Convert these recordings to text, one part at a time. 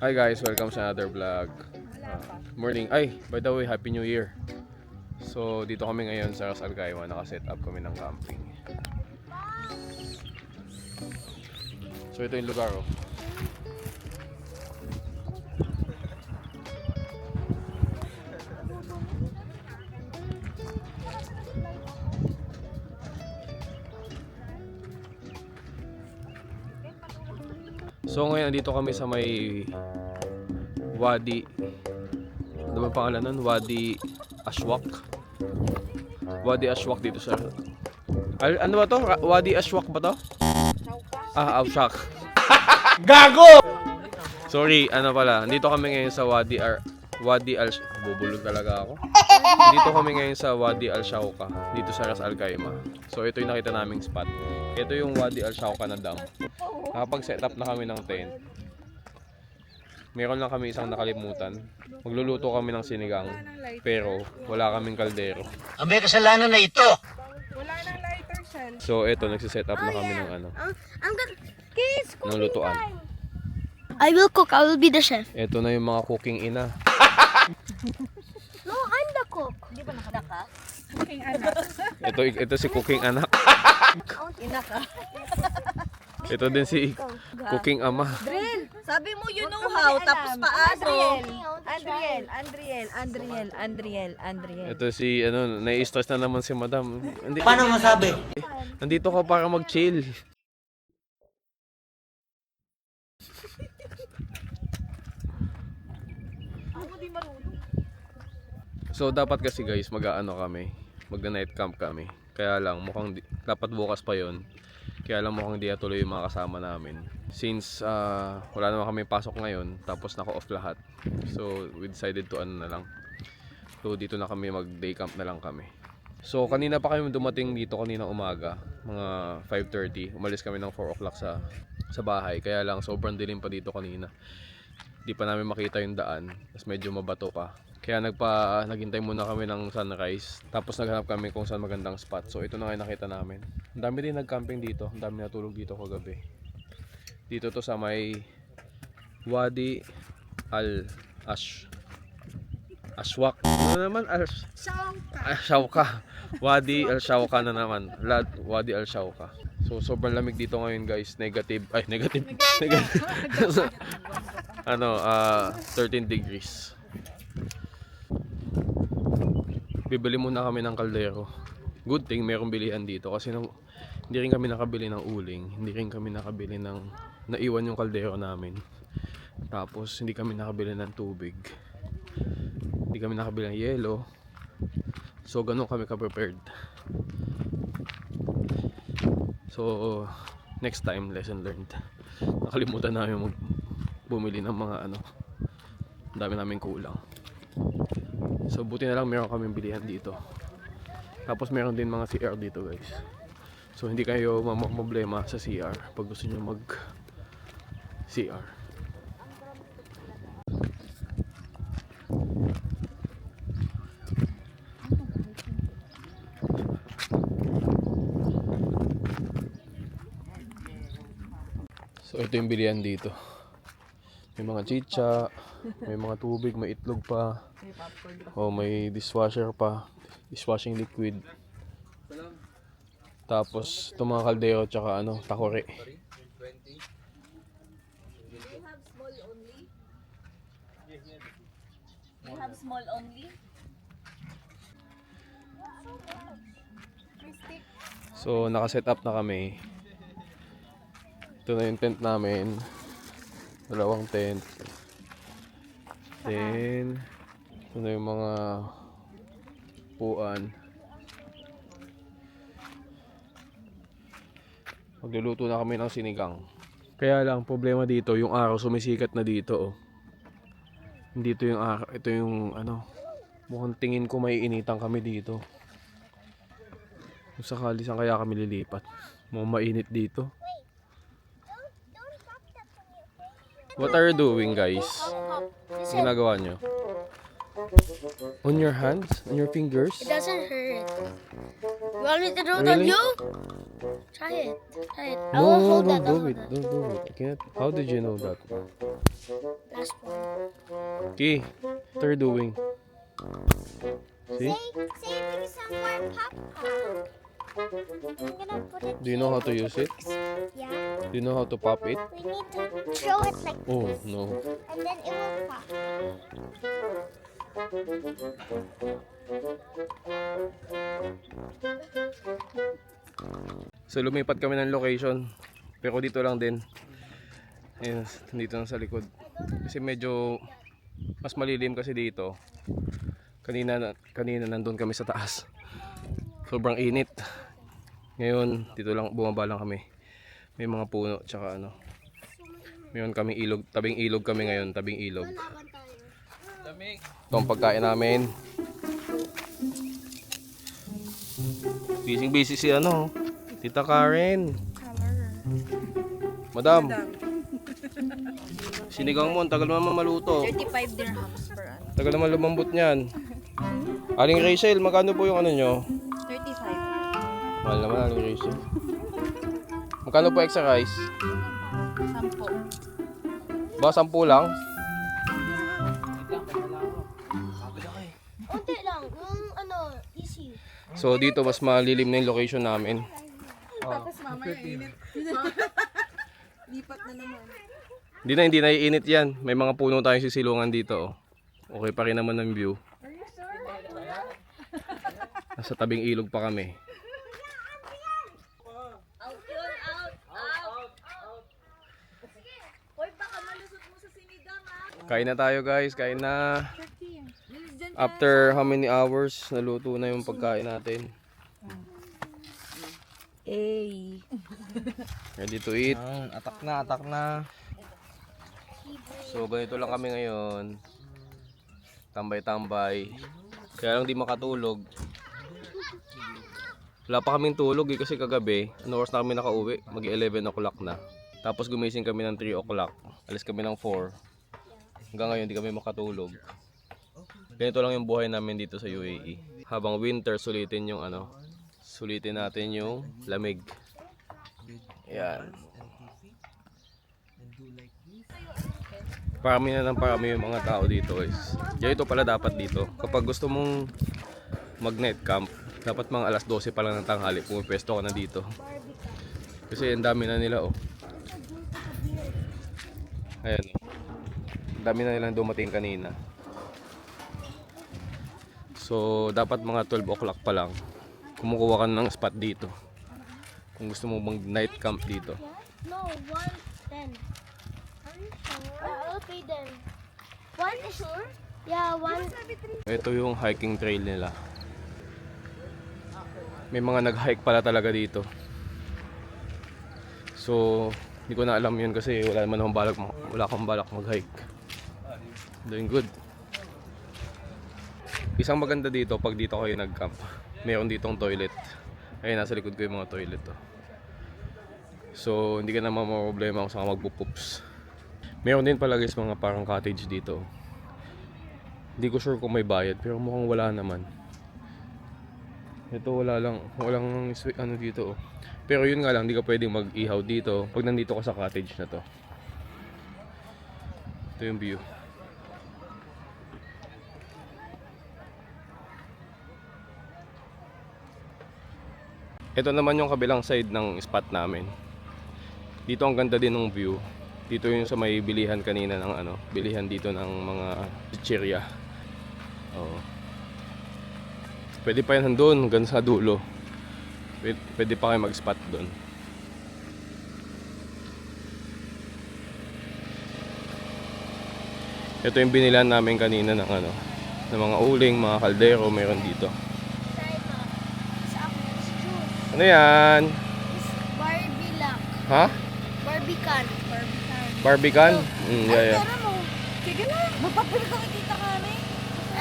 Hi guys, welcome sa another vlog. Morning. Ay, by the way, Happy New Year. So, dito kami ngayon sa Ras Al Khaimah. Naka-set up kami ng camping. So, ito yung lugar, oh. So, ngayon dito kami sa may Wadi. Ano ba pangalan nun? Wadi Ashwak. Wadi Ashwak dito sa... Ano ba to? Wadi Ashwak ba to? Ashwak. Gago! Sorry, ano pala. Dito kami ngayon sa Wadi Al... Bubulol talaga ako. Dito kami ngayon sa Wadi Al Shauka. Dito sa Ras Al Khaimah. So ito yung nakita naming spot. Ito yung Wadi Al Shauka na dam. Nakapag-set up na kami ng tent. Meron lang kami isang nakalimutan. Magluluto kami ng sinigang. Pero wala kaming kaldero. Ang may kasalanan na ito. Wala nang lighter shell. So eto, nagsiset up na kami ng ano. I'm gonna... Kids, Ng lutuan. I will cook. I will be the chef. Eto na yung mga cooking ina. No, I'm the cook. Di ba nakadaka? Cooking anak. Ito si cooking anak. Ina ka. Ito din si cooking ama. Drill! Sabi mo you know how, tapos paano? Andriel. Ito si ano, nai-stress na naman si madam. Paano masabi? Nandito ka para mag-chill. So dapat kasi guys, mag-aano kami, magna-night camp kami. Kaya lang mukhang dapat bukas pa 'yon. Kaya lang mukhang di tuloy yung mga kasama namin. Since wala naman kami pasok ngayon, tapos naka-off lahat. So we decided to ano na lang. So dito na kami, mag-day camp na lang kami. So kanina pa kami dumating dito kanina umaga, mga 5:30. Umalis kami ng 4 o'clock sa bahay. Kaya lang sobrang dilim pa dito kanina. Di pa namin makita yung daan. Tapos medyo mabato pa. Kaya naghintay muna kami ng sunrise. Tapos naghanap kami kung saan magandang spot. So ito na nga nakita namin. Ang dami din nag-camping dito. Ang dami natulog dito kagabi. Dito to sa may Wadi Al Ashwak. Ano naman? Shauka. Wadi Al Shauka na naman. Wadi Al Shauka. So sobrang lamig dito ngayon guys. Negative. Ano, 13 degrees. Bibili muna kami ng kaldero. Good thing merong bilihan dito kasi hindi rin kami nakabili ng uling, hindi rin kami nakabili ng naiwan yung kaldero namin. Tapos hindi kami nakabili ng tubig. Hindi kami nakabili ng yelo. So ganun kami ka-prepared. So next time, lesson learned. Nakalimutan namin bumili ng mga ano. Ang dami namin kulang. So buti na lang meron kaming bilihan dito. Tapos meron din mga CR dito guys. So hindi kayo problema sa CR pag gusto niyo mag CR. So ito yung bilihan dito. May mga chicha, may mga tubig, may itlog pa. O may dishwasher pa, dishwashing liquid. Tapos itong mga kaldero tsaka ano, takore. They have small only? So naka-set up na kami. Ito na yung tent namin. Dalawang tent. Then ito na yung mga puan. Magluluto na kami ng sinigang. Kaya lang problema dito, yung araw sumisikat na dito, oh. Dito yung araw, ito yung ano, mukhang tingin ko may initan kami dito. Kung sakali saan kaya kami lilipat. Mukhang mainit dito. What are you doing guys? Ginagawa nyo? On your hands? On your fingers? It doesn't hurt. You want me to do it on Really? you? Try it. Try it. I No, will hold don't that. I'll do hold it. that. Don't do it. I can't. How did you know that? Last one. Okay, what are you doing? See? Saving some more popcorn. I'm gonna put it. Do you know how to use it? Yeah. Do you know how to pop it? We need to throw it like Oh, this, no. and then it will pop. So lumipat kami ng location. Pero dito lang din. Ayun, dito lang sa likod. Kasi medyo mas malilim kasi dito. Kanina nandun kami sa taas. Sobrang init. Ngayon, dito lang bumaba lang kami. May mga puno tsaka ano. Mayroon kaming ilog, tabing ilog kami ngayon, tabing ilog. Ito ang pagkain namin. Busy si ano, Tita Karen. Madam. Sinigang mo, ang tagal naman maluto. 35 dirhams per ano. Tagal naman lumambot niyan. Aling Rachel, magkano po yung ano nyo? 35. Mahal naman, Aling Rachel. Magkano po extra rice? 10. Ba, 10 lang? Unti lang. Yung ano, easy. So dito mas malilim na yung location namin. Tapos mamaya init. Lipat na naman. Hindi na iinit yan. May mga puno tayong sisilungan dito. Oh. Okay pa rin naman ang view. Nasa tabing ilog pa kami. Out yun, out. Hoy, baka malusot mo sa sinigang ha. Kain na tayo guys, kain na. After how many hours naluto na yung pagkain natin. Ay. Ready to eat. Atak na. So ganito lang kami ngayon. Tambay-tambay. Kaya lang di makatulog. Wala pa kaming tulog eh, kasi kagabi, ano oras na kami nakauwi? Mag 11 o'clock na. Tapos gumising kami ng 3 o'clock. Alis kami ng 4. Hanggang ngayon di kami makatulog. Ganito lang yung buhay namin dito sa UAE. Habang winter, sulitin yung ano, sulitin natin yung lamig. Yan. Parami na ng parami yung mga tao dito guys. Ganito pala dapat dito. Kapag gusto mong mag night camp, dapat mga alas 12 pa lang ng tanghali pumipwesto ka na dito. Kasi ang dami na nila oh. Ayan oh. Ang dami na nilang dumating kanina. So dapat mga 12 o'clock pa lang kumukuha ka ng spot dito. Kung gusto mo mag night camp dito. No, 110. Are you sure? I'll pay them. One is sure? Yeah, one. Ito yung hiking trail nila. May mga nag-hike pala talaga dito. So, hindi ko na alam yun kasi wala akong balak mag-hike. Doing good. Isang maganda dito pag dito kayo nag-camp. Meron ditong toilet. Ayun, nasa likod ko yung mga toilet to. So, hindi ka naman problema kung saan ka magpupups. Meron din pala guys mga parang cottage dito. Hindi ko sure kung may bayad pero mukhang wala naman. Ito walang ano dito oh. Pero yun nga lang, hindi ka pwedeng mag-ihaw dito pag nandito ka sa cottage na to. Ito yung view. Ito naman yung kabilang side ng spot namin. Dito ang ganda din ng view. Dito yung sa may bilihan kanina ng ano, bilihan dito ng mga chichirya. Oo. Pwede pa yan doon hanggang sa dulo. Pwede pa kayo mag-spot doon. Ito yung binilan namin kanina ng ano, ng mga uling, mga kaldero, meron dito. Ano yan? It's Barbie lock. Ha? Barbican. Barbican? Yeah. Tara mo. Sige na. Magpapili ka kay Tita Karen.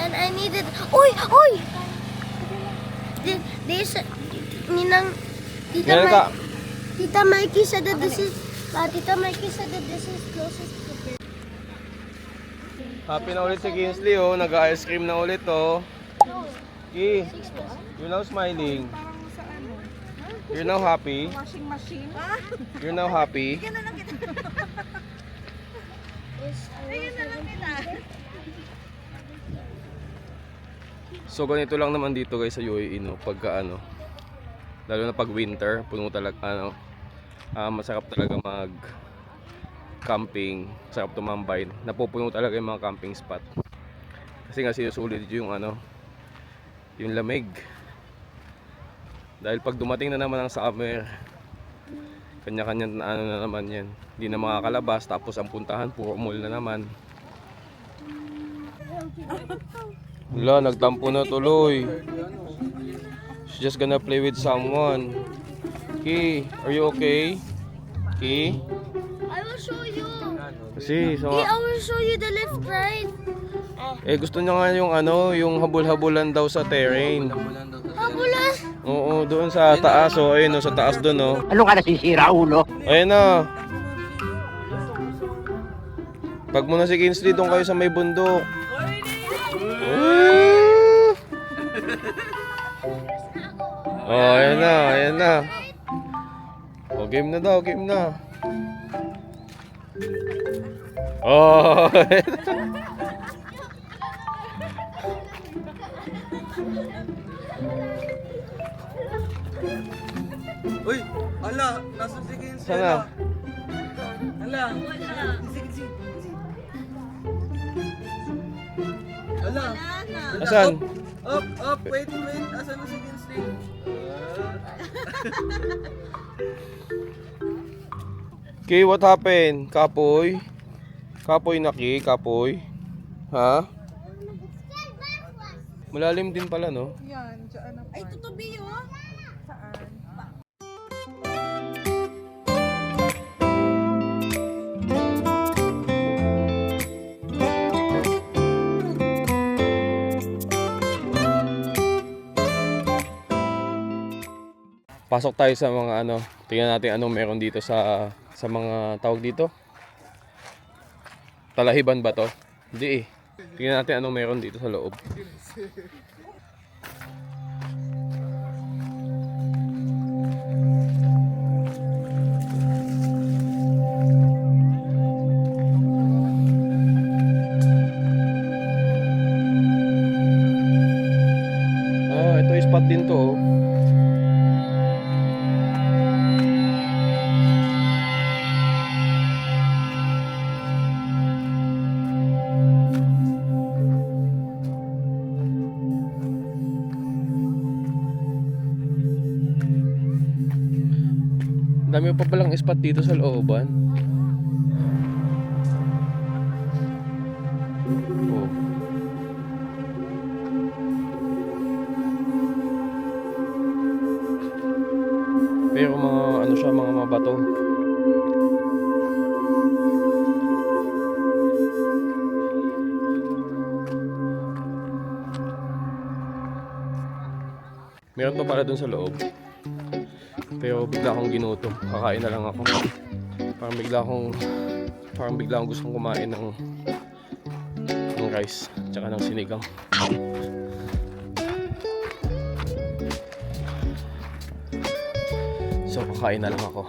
And I needed. Oy! There's Ninang Meron ka? Tita Mikey said that this is Tita Mikey said that this is closest to her. Happy na ulit si Kinsley, oh. Nag-ice cream na ulit, oh. Ki, you're now smiling. You're now happy. Washing machine. You're now happy. Ayun na lang kita. So ganito lang naman dito guys sa UAE, no, pagka ano, lalo na pag winter, puno talaga ano, masarap talaga mag camping, masarap tumambay, napupuno talaga yung mga camping spot. Kasi nga sinusulit yung ano, yung lamig. Dahil pag dumating na naman ang summer, kanya-kanya na ano na naman yan. Hindi na makakalabas, tapos ang puntahan puro mall na naman. Wala, nagtampo na tuloy. She's just gonna play with someone. Ki, are you okay? Ki? I will show you. Kasi, so, I will show you the left, right. gusto niya nga yung ano, yung habol-habulan daw sa terrain. Habulan. Oo, doon sa taas, oh, ayun, oh, sa taas doon, oh. Ano ka nasisira, ulo? Ayun na. Pag mo na si Kinsley, doon kayo sa may bundok. Oh, ayan na, ayan na. Oh, game na daw, game na. Oh, Uy, ala, nasa si Kinsley. sana. Ala. Ala. Asan? Up, wait. Asan na si Kinsley? Okay, what happened? Kapoy? Kapoy na ki, kapoy? Ha? Malalim din pala, no? Yan, dyan na. Ay, tutubi yun. Saan? Pasok tayo sa mga ano, tingnan natin anong meron dito sa mga tawag dito. Talahiban ba to? Hindi eh. Tingnan natin anong meron dito sa loob. Ah, ito yung spot din to, oh. Dami pa palang spot dito sa looban. Oh. Pero mga ano siya, mga mabato. Meron pa pala dun sa loob. Pero bigla akong ginutom. Kakain na lang ako. Parang bigla akong gustong kumain ng rice tsaka ng sinigang. So kakain na lang ako.